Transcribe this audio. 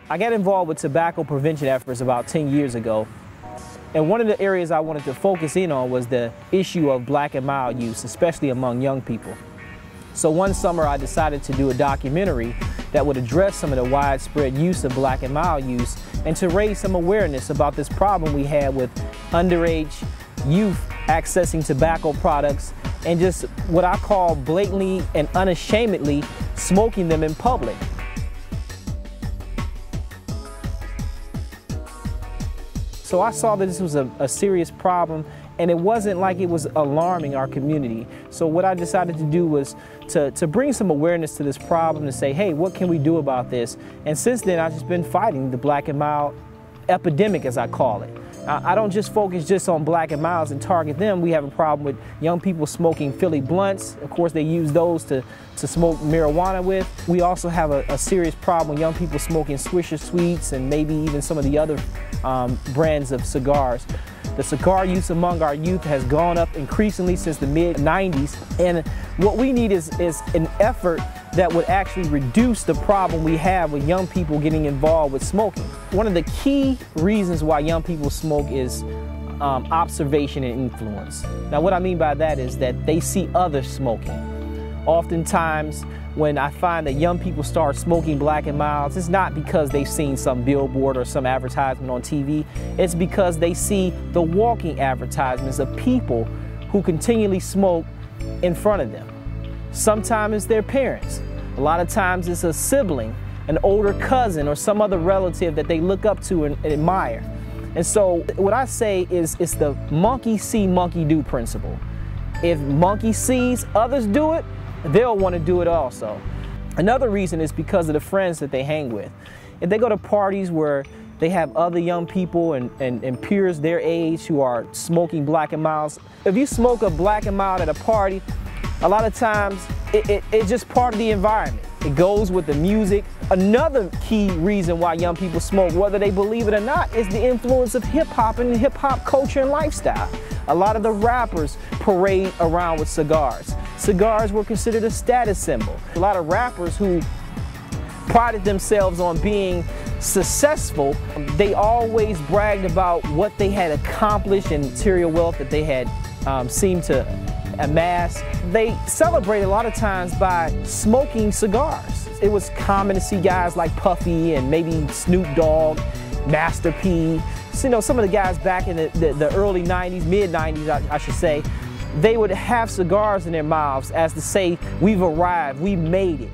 I got involved with tobacco prevention efforts about 10 years ago. And one of the areas I wanted to focus in on was the issue of black and mild use, especially among young people. So one summer I decided to do a documentary that would address some of the widespread use of black and mild use and to raise some awareness about this problem we had with underage youth accessing tobacco products and just what I call blatantly and unashamedly smoking them in public. So I saw that this was a serious problem, and it wasn't like it was alarming our community. So what I decided to do was to bring some awareness to this problem, to say, hey, what can we do about this? And since then, I've just been fighting the black and mild epidemic, as I call it. I don't just focus just on black and milds and target them. We have a problem with young people smoking Philly blunts. Of course, they use those to smoke marijuana with. We also have a serious problem with young people smoking Swisher Sweets and maybe even some of the other brands of cigars. The cigar use among our youth has gone up increasingly since the mid-90s, and what we need is an effort that would actually reduce the problem we have with young people getting involved with smoking. One of the key reasons why young people smoke is observation and influence. Now what I mean by that is that they see others smoking. Oftentimes when I find that young people start smoking black and milds, it's not because they've seen some billboard or some advertisement on TV, it's because they see the walking advertisements of people who continually smoke in front of them. Sometimes it's their parents. A lot of times it's a sibling, an older cousin, or some other relative that they look up to and admire. And so what I say is it's the monkey see, monkey do principle. If monkey sees others do it, they'll want to do it also. Another reason is because of the friends that they hang with. If they go to parties where they have other young people and peers their age who are smoking black and milds, if you smoke a black and mild at a party, a lot of times it's just part of the environment. It goes with the music. Another key reason why young people smoke, whether they believe it or not, is the influence of hip-hop and hip-hop culture and lifestyle. A lot of the rappers parade around with cigars. Cigars were considered a status symbol. A lot of rappers who prided themselves on being successful, they always bragged about what they had accomplished and material wealth that they had seemed to amass. They celebrated a lot of times by smoking cigars. It was common to see guys like Puffy and maybe Snoop Dogg, Master P. So, you know, some of the guys back in the early 90s, mid-90s I should say, they would have cigars in their mouths as to say, we've arrived, we made it.